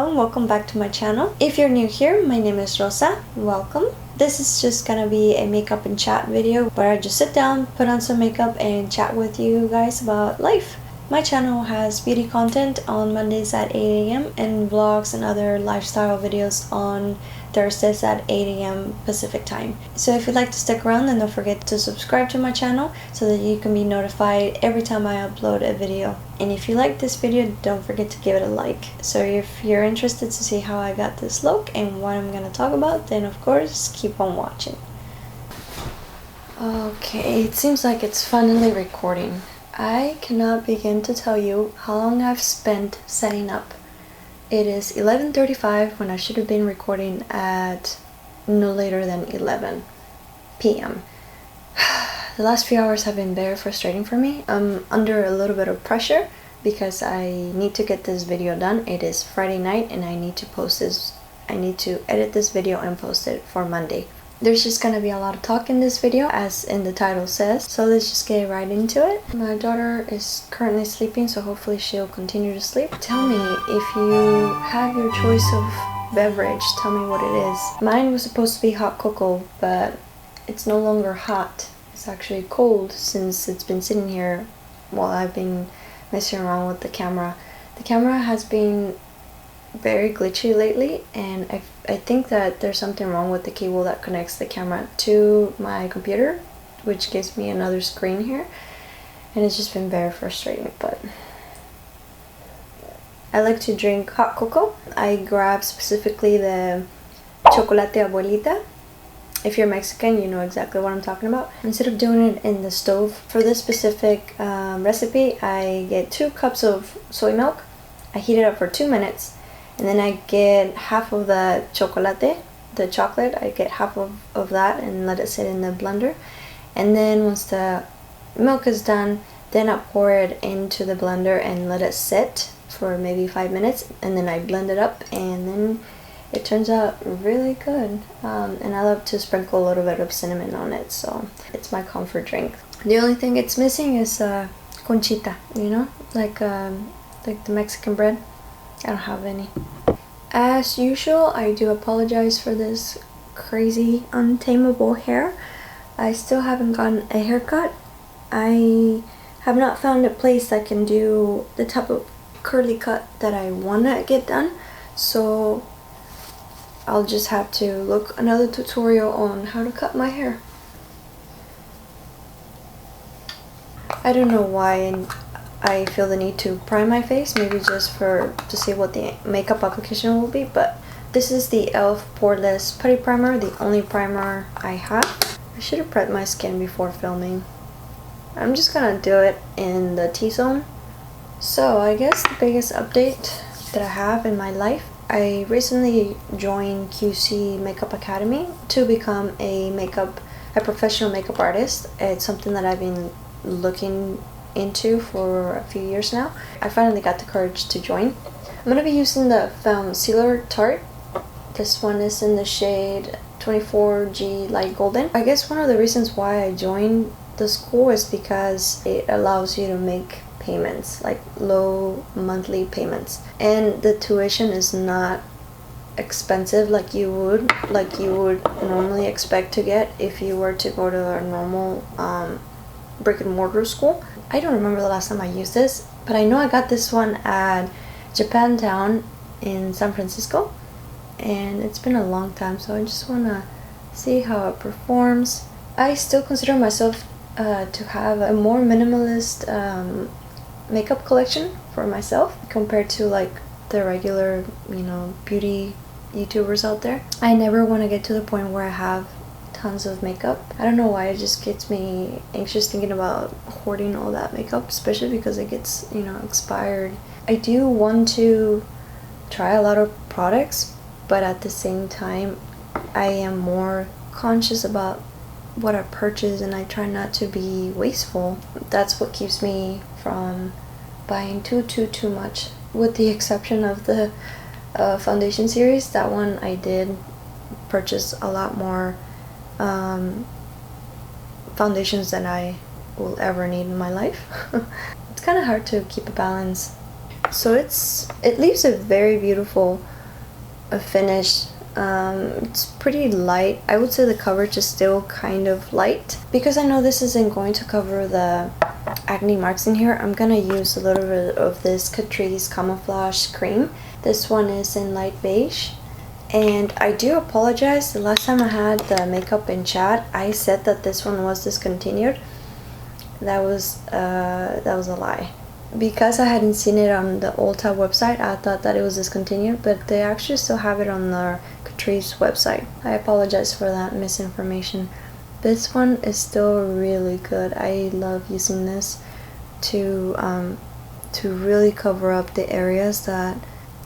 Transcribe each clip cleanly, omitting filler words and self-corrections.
Hello and welcome back to my channel. If you're new here, my name is Rosa. Welcome. This is just gonna be a makeup and chat video where I just sit down, put on some makeup and chat with you guys about life. My channel has beauty content on Mondays at 8 a.m. and vlogs and other lifestyle videos on Thursdays at 8 a.m. Pacific time. So if you'd like to stick around, then don't forget to subscribe to my channel so that you can be notified every time I upload a video. And if you like this video, don't forget to give it a like. So if you're interested to see how I got this look and what I'm gonna talk about, then of course keep on watching. Okay, it seems like it's finally recording. I cannot begin to tell you how long I've spent setting up. It is 11:35 when I should have been recording at no later than 11 p.m. The last few hours have been very frustrating for me. I'm under a little bit of pressure because I need to get this video done. It is Friday night and I need to post this. I need to edit this video and post it for Monday. There's just gonna be a lot of talk in this video, as in the title says, so let's just get right into it. My daughter is currently sleeping, so hopefully she'll continue to sleep. Tell me, if you have your choice of beverage, tell me what it is. Mine was supposed to be hot cocoa, but it's no longer hot. It's actually cold since it's been sitting here while I've been messing around with the camera. The camera has been very glitchy lately, and I think that there's something wrong with the cable that connects the camera to my computer, which gives me another screen here, and it's just been very frustrating. But I like to drink hot cocoa. I grab specifically the chocolate abuelita. If you're Mexican, you know exactly what I'm talking about. Instead of doing it in the stove, for this specific recipe, I get 2 cups of soy milk. I heat it up for 2 minutes. And then I get half of the chocolate, the chocolate, I get half of that and let it sit in the blender. And then once the milk is done, then I pour it into the blender and let it sit for maybe 5 minutes. And then I blend it up and then it turns out really good. And I love to sprinkle a little bit of cinnamon on it, so it's my comfort drink. The only thing it's missing is conchita, you know, like the Mexican bread. I don't have any. As usual, I do apologize for this crazy, untamable hair. I still haven't gotten a haircut. I have not found a place that can do the type of curly cut that I want to get done. So I'll just have to look another tutorial on how to cut my hair. I don't know why I feel the need to prime my face, maybe just to see what the makeup application will be, but this is the EF Poreless Putty Primer, the only primer I have. I should have prepped my skin before filming. I'm just gonna do it in the T-zone. So I guess the biggest update that I have in my life, I recently joined QC Makeup Academy to become a professional makeup artist. It's something that I've been looking into for a few years now. I finally got the courage to join. I'm gonna be using the Concealer Tarte. This one is in the shade 24G Light Golden. I guess one of the reasons why I joined the school is because it allows you to make payments, like low monthly payments, and the tuition is not expensive like you would normally expect to get if you were to go to a normal brick and mortar school. I don't remember the last time I used this, but I know I got this one at Japantown in San Francisco, and it's been a long time, so I just want to see how it performs. I still consider myself to have a more minimalist makeup collection for myself compared to like the regular, you know, beauty YouTubers out there. I never want to get to the point where I have tons of makeup. I don't know why, it just gets me anxious thinking about hoarding all that makeup, especially because it gets, you know, expired. I do want to try a lot of products, but at the same time I am more conscious about what I purchase and I try not to be wasteful. That's what keeps me from buying too much, with the exception of the foundation series. That one I did purchase a lot more foundations than I will ever need in my life. It's kind of hard to keep a balance. So it leaves a very beautiful finish. It's pretty light. I would say the coverage is still kind of light. Because I know this isn't going to cover the acne marks in here, I'm gonna use a little bit of this Catrice Camouflage Cream. This one is in light beige. And I do apologize, the last time I had the makeup in chat, I said that this one was discontinued. That was a lie. Because I hadn't seen it on the Ulta website, I thought that it was discontinued, but they actually still have it on their Catrice website. I apologize for that misinformation. This one is still really good. I love using this to really cover up the areas that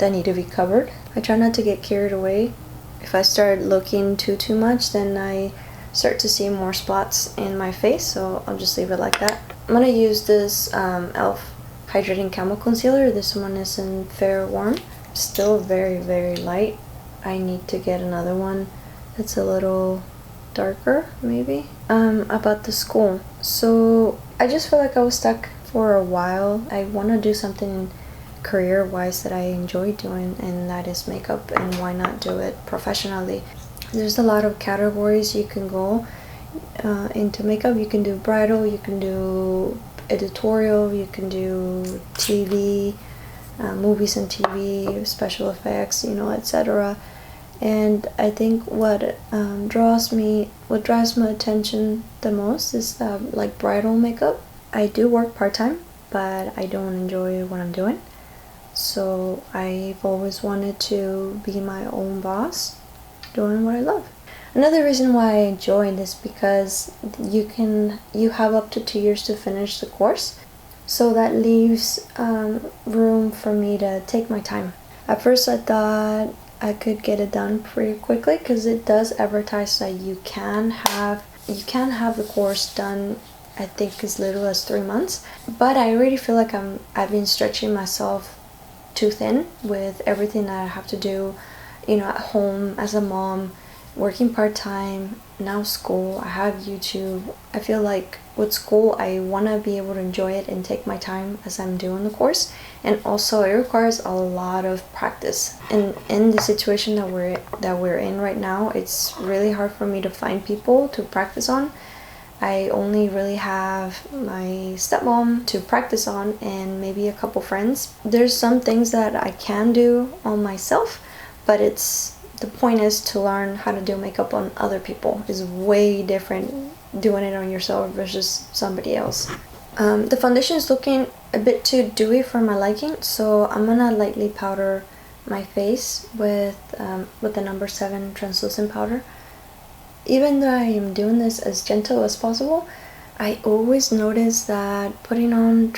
need to be covered. I try not to get carried away. If I start looking too much, then I start to see more spots in my face, so I'll just leave it like that. I'm gonna use this e.l.f. Hydrating Camo Concealer. This one is in Fair Warm. Still very light. I need to get another one that's a little darker, maybe. About the school. So I just feel like I was stuck for a while. I want to do something career-wise that I enjoy doing, and that is makeup, and why not do it professionally? There's a lot of categories you can go into makeup. You can do bridal, you can do editorial, you can do TV, movies and TV, special effects, you know, etc. And I think what draws my attention the most is like bridal makeup. I do work part-time, but I don't enjoy what I'm doing. So I've always wanted to be my own boss, doing what I love. Another reason why I enjoy this because you have up to 2 years to finish the course, so that leaves room for me to take my time. At first I thought I could get it done pretty quickly because it does advertise that you can have the course done, I think, as little as 3 months. But I already feel like I've been stretching myself too thin with everything that I have to do, you know, at home as a mom, working part-time, now school, I have YouTube. I feel like with school I want to be able to enjoy it and take my time as I'm doing the course, and also it requires a lot of practice. And in the situation that we're in right now, it's really hard for me to find people to practice on. I only really have my stepmom to practice on and maybe a couple friends. There's some things that I can do on myself, but the point is to learn how to do makeup on other people. It's way different doing it on yourself versus somebody else. The foundation is looking a bit too dewy for my liking, so I'm gonna lightly powder my face with the number 7 translucent powder. Even though I am doing this as gentle as possible, I always notice that putting on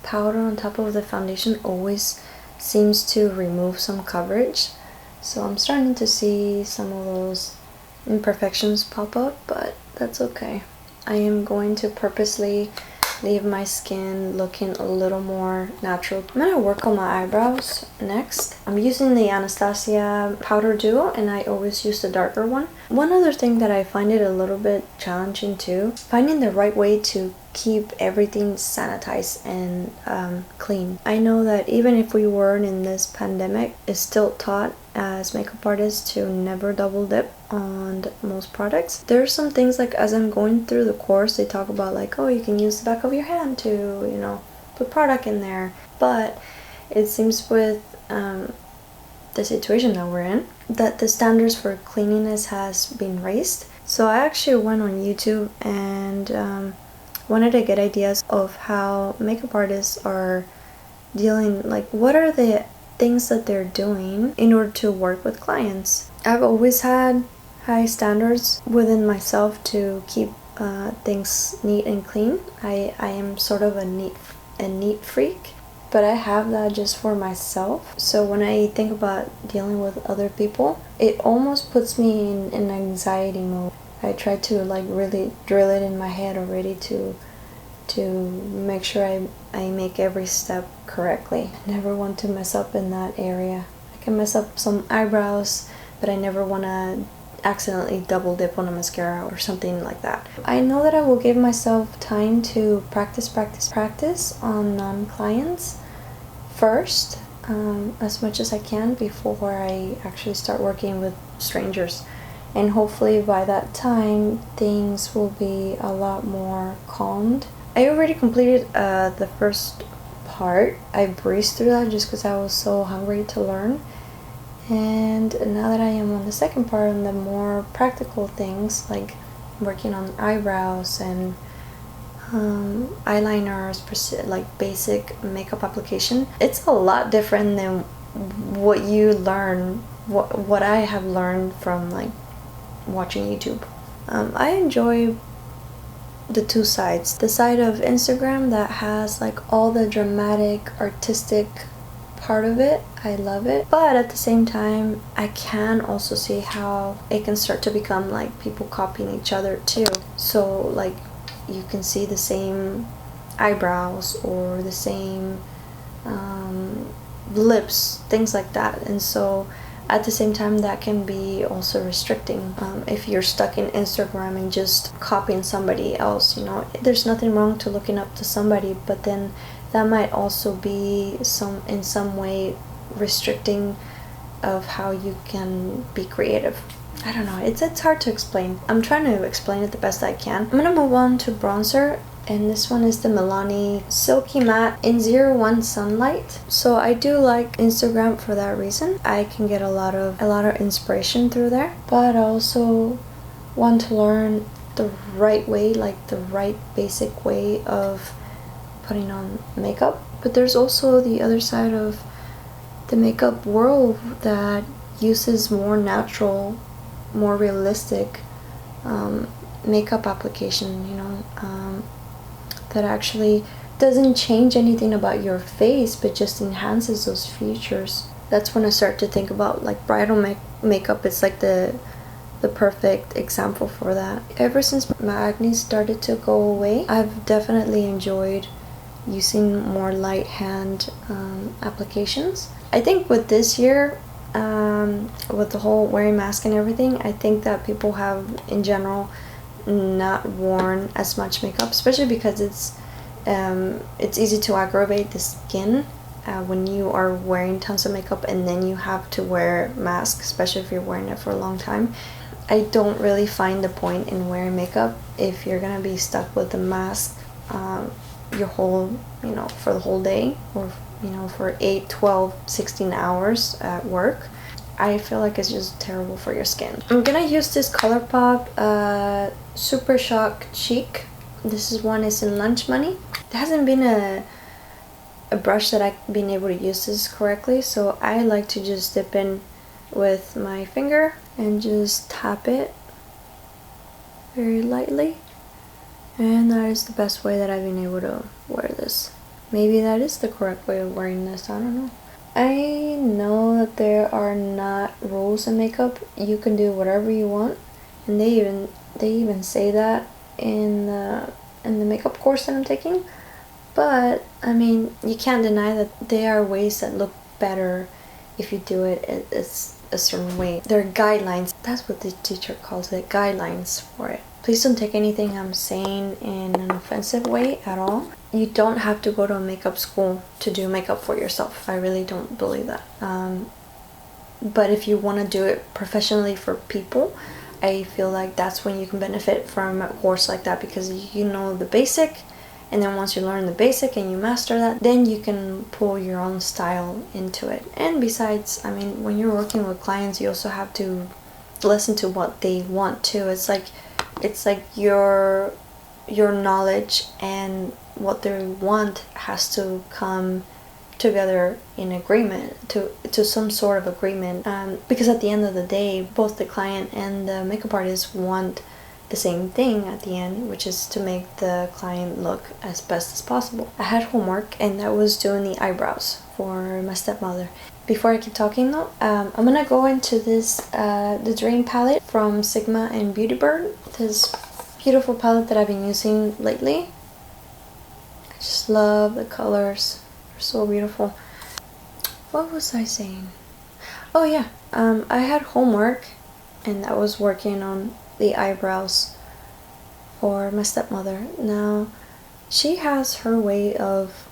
powder on top of the foundation always seems to remove some coverage. So I'm starting to see some of those imperfections pop up, but that's okay. I am going to purposely leave my skin looking a little more natural. I'm gonna work on my eyebrows next. I'm using the Anastasia powder duo, and I always use the darker one. One other thing that I find it a little bit challenging too, finding the right way to keep everything sanitized and clean. I know that even if we weren't in this pandemic, it's still taught as makeup artists to never double dip on most products. There are some things, like as I'm going through the course, they talk about like, oh, you can use the back of your hand to, you know, put product in there. But it seems with the situation that we're in, that the standards for cleanliness has been raised. So I actually went on YouTube and wanted to get ideas of how makeup artists are dealing, like what are the things that they're doing in order to work with clients. I've always had high standards within myself to keep things neat and clean. I am sort of a neat freak, but I have that just for myself. So when I think about dealing with other people, it almost puts me in an anxiety mode. I try to like really drill it in my head already to make sure I make every step correctly. I never want to mess up in that area. I can mess up some eyebrows, but I never want to accidentally double dip on a mascara or something like that. I know that I will give myself time to practice on non-clients first. as much as I can before I actually start working with strangers. And hopefully by that time things will be a lot more calmed. I already completed the first part. I breezed through that just because I was so hungry to learn. And now that I am on the second part, on the more practical things like working on eyebrows and eyeliners, like basic makeup application, it's a lot different than what you learn, what I have learned from like watching YouTube. I enjoy the two sides. The side of Instagram that has like all the dramatic, artistic part of it, I love it. But at the same time, I can also see how it can start to become like people copying each other too. So like you can see the same eyebrows or the same lips, things like that. And so at the same time, that can be also restricting if you're stuck in Instagram and just copying somebody else. You know, there's nothing wrong to looking up to somebody, but then that might also be in some way restricting of how you can be creative. I don't know, it's hard to explain. I'm trying to explain it the best I can. I'm gonna move on to bronzer, and this one is the Milani Silky Matte in 01 Sunlight. So I do like Instagram for that reason. I can get a lot of inspiration through there, but I also want to learn the right way, like the right basic way of putting on makeup. But there's also the other side of the makeup world that uses more natural, more realistic makeup application, you know, that actually doesn't change anything about your face but just enhances those features. That's when I start to think about like bridal makeup. It's like the perfect example for that. Ever since my acne started to go away, I've definitely enjoyed using more light hand applications. I think with this year, with the whole wearing mask and everything, I think that people have in general not worn as much makeup, especially because it's easy to aggravate the skin when you are wearing tons of makeup and then you have to wear mask, especially if you're wearing it for a long time. I don't really find the point in wearing makeup if you're gonna be stuck with the mask your whole, you know, for the whole day, or you know, for 8, 12, 16 hours at work. I feel like it's just terrible for your skin. I'm gonna use this ColourPop Super Shock Cheek. This is in Lunch Money. There hasn't been a brush that I've been able to use this correctly, so I like to just dip in with my finger and just tap it very lightly. And that is the best way that I've been able to wear this. Maybe that is the correct way of wearing this, I don't know. I know that there are not rules in makeup. You can do whatever you want, and they even say that in the makeup course that I'm taking. But I mean, you can't deny that there are ways that look better if you do it a certain way. There are guidelines. That's what the teacher calls it, guidelines for it. Please don't take anything I'm saying in an offensive way at all. You don't have to go to a makeup school to do makeup for yourself. I really don't believe that. But if you want to do it professionally for people, I feel like that's when you can benefit from a course like that, because you know the basic, and then once you learn the basic and you master that, then you can pull your own style into it. And besides, I mean, when you're working with clients, you also have to listen to what they want too. It's like your knowledge and what they want has to come together in agreement, to some sort of agreement, because at the end of the day, both the client and the makeup artist want the same thing at the end, which is to make the client look as best as possible. I had homework, and that was doing the eyebrows for my stepmother. Before I keep talking though, I'm gonna go into this the Dream palette from Sigma and Beauty Bird. This beautiful palette that I've been using lately. I just love the colors. They're so beautiful. What was I saying? Oh yeah, I had homework, and I was working on the eyebrows for my stepmother. Now, she has her way of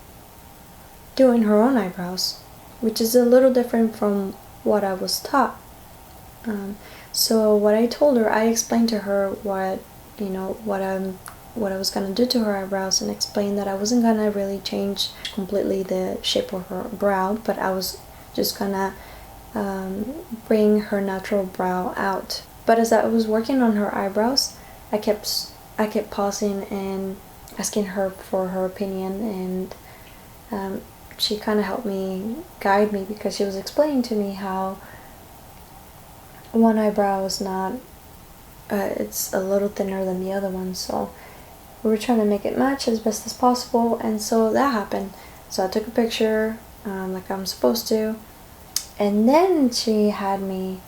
doing her own eyebrows, which is a little different from what I was taught. So what I told her, I explained to her what I was gonna do to her eyebrows, and explained that I wasn't gonna really change completely the shape of her brow, but I was just gonna bring her natural brow out. But as I was working on her eyebrows, I kept pausing and asking her for her opinion, and she kind of helped me, guide me, because she was explaining to me how one eyebrow is not, it's a little thinner than the other one, so we were trying to make it match as best as possible. And so that happened. So I took a picture like I'm supposed to, and then she had me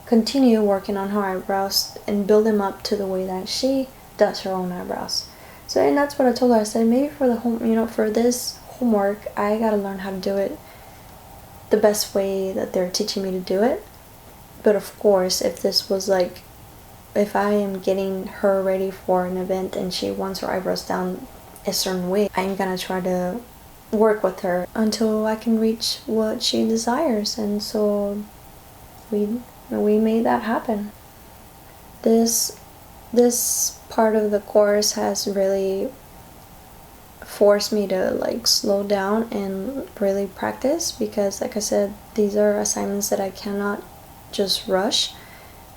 continue working on her eyebrows and build them up to the way that she does her own eyebrows. So, and that's what I told her. I said, maybe for the for this homework, I gotta learn how to do it the best way that they're teaching me to do it. But of course, if this was like, if I am getting her ready for an event and she wants her eyebrows down a certain way, I'm gonna try to work with her until I can reach what she desires. And so we made that happen. This part of the course has really forced me to like slow down and really practice, because like I said, these are assignments that I cannot just rush.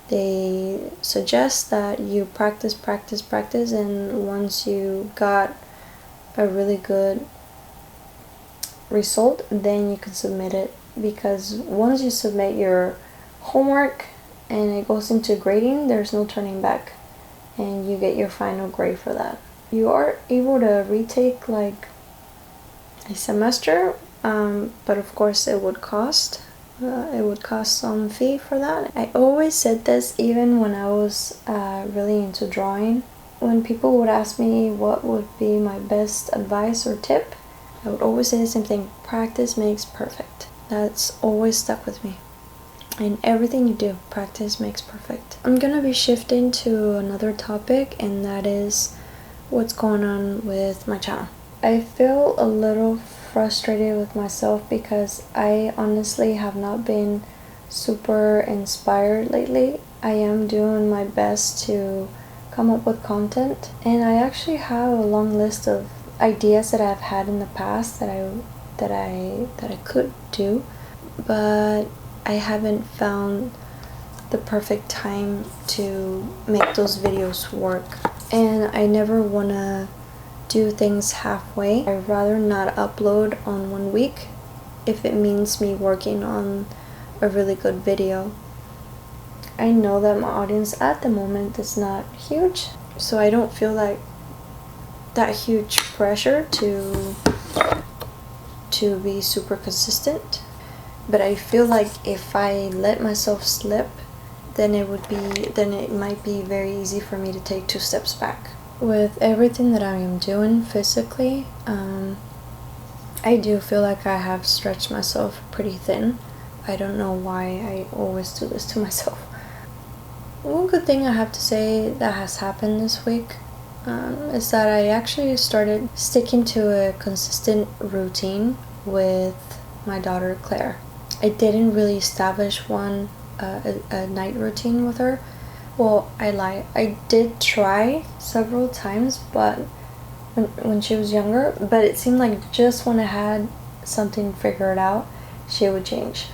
They suggest that you practice, and once you got a really good result, then you can submit it. Because once you submit your homework and it goes into grading, there's no turning back, and you get your final grade for that. You are able to retake like a semester, but of course it would cost some fee for that. I always said this even when I was really into drawing. When people would ask me what would be my best advice or tip, I would always say the same thing: practice makes perfect. That's always stuck with me. In everything you do, practice makes perfect. I'm gonna be shifting to another topic, and that is what's going on with my channel. I feel a little frustrated with myself because I honestly have not been super inspired lately. I am doing my best to come up with content, and I actually have a long list of ideas that I've had in the past that I could do, but I haven't found the perfect time to make those videos work. And I never want to do things halfway. I'd rather not upload on 1 week if it means me working on a really good video. I know that my audience at the moment is not huge, so I don't feel like that huge pressure to be super consistent. But I feel like if I let myself slip, then it might be very easy for me to take 2 steps back. With everything that I am doing physically, I do feel like I have stretched myself pretty thin. I don't know why I always do this to myself. One good thing I have to say that has happened this week is that I actually started sticking to a consistent routine with my daughter Claire. I didn't really establish a night routine with her. Well, I lie. I did try several times, but when she was younger, but it seemed like just when I had something figured out, she would change.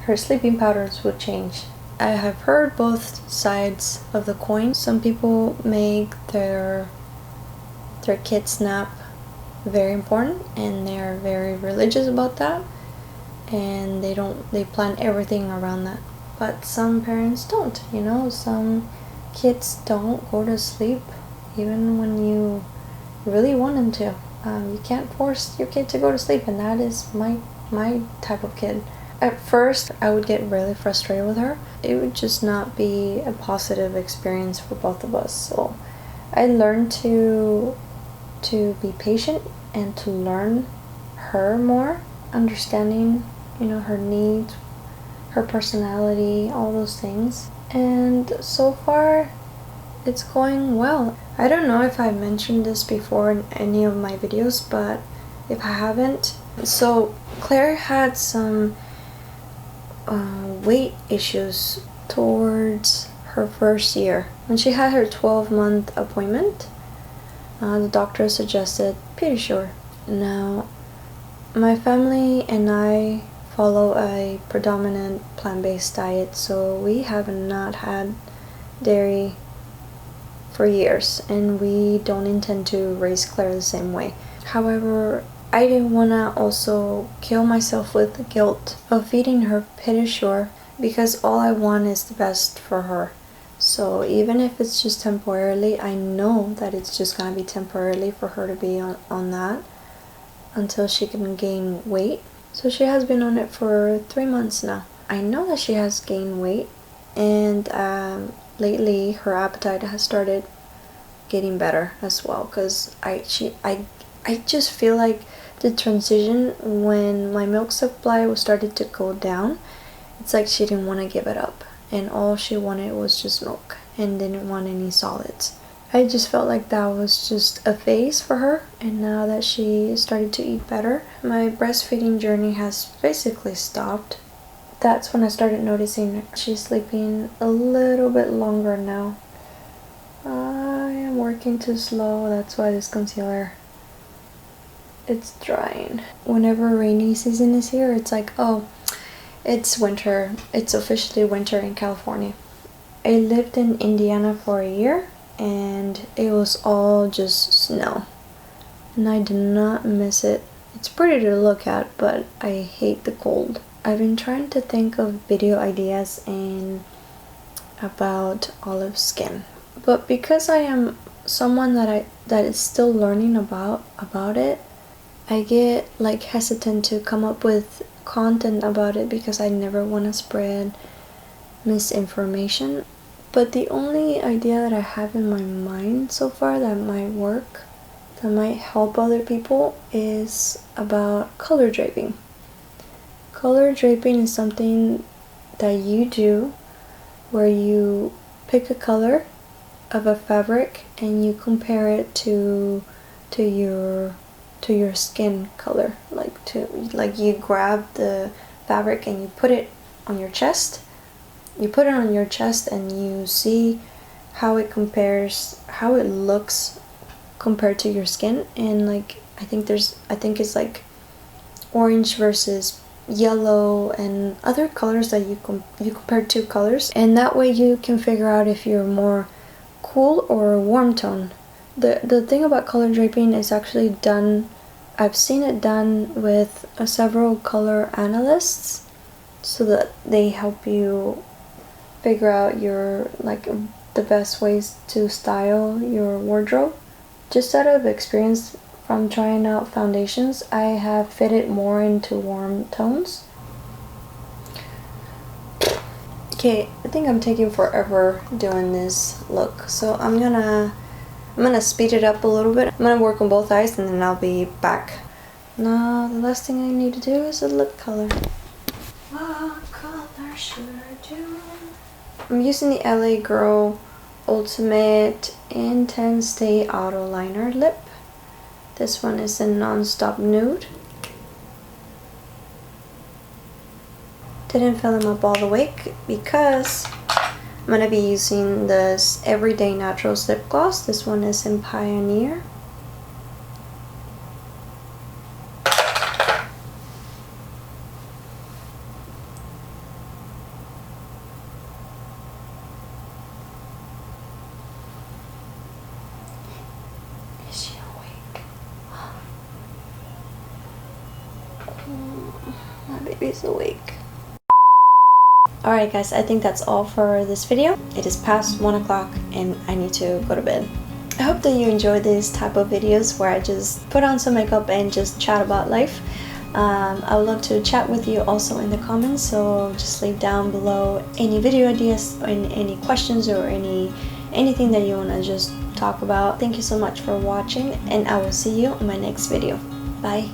Her sleeping patterns would change. I have heard both sides of the coin. Some people make their kids' nap very important, and they're very religious about that, and they plan everything around that. But some parents don't, some kids don't go to sleep even when you really want them to. You can't force your kid to go to sleep, and that is my type of kid. At first, I would get really frustrated with her. It would just not be a positive experience for both of us. So I learned to be patient and to learn her more, understanding, her needs, her personality, all those things. And so far, it's going well. I don't know if I mentioned this before in any of my videos, but if I haven't, So Claire had some weight issues towards her first year. When she had her 12-month appointment, the doctor suggested Pedisure. Now, my family and I follow a predominant plant-based diet, so we have not had dairy for years, and we don't intend to raise Claire the same way. However, I didn't want to also kill myself with the guilt of feeding her Pedisure, because all I want is the best for her. So even if it's just temporarily, I know that it's just gonna be temporarily for her to be on that until she can gain weight. So she has been on it for 3 months now. I know that she has gained weight, and lately her appetite has started getting better as well, because I just feel like the transition when my milk supply was started to go down, it's like she didn't want to give it up, and all she wanted was just milk and didn't want any solids. I just felt like that was just a phase for her, and now that she started to eat better, my breastfeeding journey has basically stopped. That's when I started noticing she's sleeping a little bit longer now. I am working too slow, that's why this concealer, it's drying. Whenever rainy season is here, it's like, oh, it's winter. It's officially winter in California. I lived in Indiana for a year, and it was all just snow, and I do not miss it. It's pretty to look at, but I hate the cold. I've been trying to think of video ideas and about olive skin, but because I am someone that is still learning about it, I get like hesitant to come up with content about it because I never want to spread misinformation. But the only idea that I have in my mind so far that might work, that might help other people, is about color draping. Color draping is something that you do where you pick a color of a fabric and you compare it to your skin color, like you grab the fabric and you put it on your chest. You put it on your chest and you see how it compares, how it looks compared to your skin. And like I think it's like orange versus yellow and other colors that you compare two colors, and that way you can figure out if you're more cool or warm tone. The thing about color draping is actually done, I've seen it done with several color analysts, so that they help you figure out your the best ways to style your wardrobe. Just out of experience from trying out foundations, I have fitted more into warm tones. Okay, I think I'm taking forever doing this look, so I'm gonna speed it up a little bit. I'm gonna work on both eyes and then I'll be back. Now the last thing I need to do is a lip color. What color should I do? I'm using the LA Girl Ultimate Intense Stay Auto Liner Lip. This one is in Non-Stop Nude. Didn't fill them up all the way because I'm going to be using this Everyday Naturals lip gloss. This one is in Pioneer. Is she awake? My baby's awake. Alright guys, I think that's all for this video. It is past 1 o'clock and I need to go to bed. I hope that you enjoy these type of videos where I just put on some makeup and just chat about life. I would love to chat with you also in the comments, so just leave down below any video ideas and any questions or anything that you want to just talk about. Thank you so much for watching, and I will see you in my next video. Bye.